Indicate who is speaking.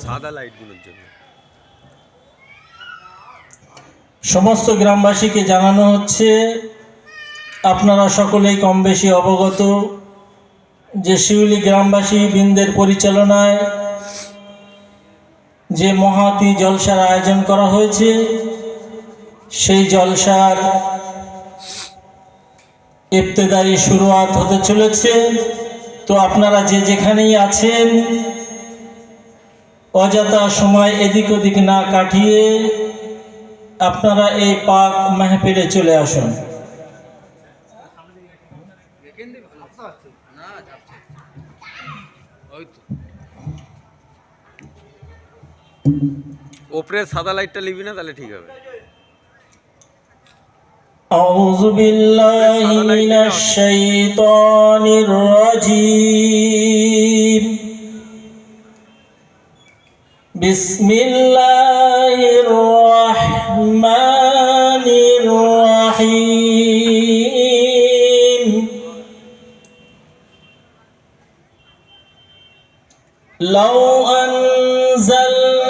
Speaker 1: সাদা লাইটগুলোর জন্য
Speaker 2: সমস্ত গ্রামবাসীকে জানানো হচ্ছে, আপনারা সকলেই কম বেশি অবগত যে শিউলি গ্রামবাসী বৃন্দের পরিচালনায় যে মহাতি জলসার আয়োজন করা হয়েছে, সেই জলসার ইবতেদায়ী শুরুয়াত হতে চলেছে। তো আপনারা যে যেখানেই আছেন অযথা সময় এদিক ওদিক না কাটিয়ে আপনারা এই পাক মাহফিলে চলে আসুন।
Speaker 1: ওপরে সাদা লাইটটা নিবি না, তাহলে ঠিক হবে।
Speaker 2: أعوذ بالله من الشيطان الرجيم. بسم الله الرحمن الرحيم. لو أنزلنا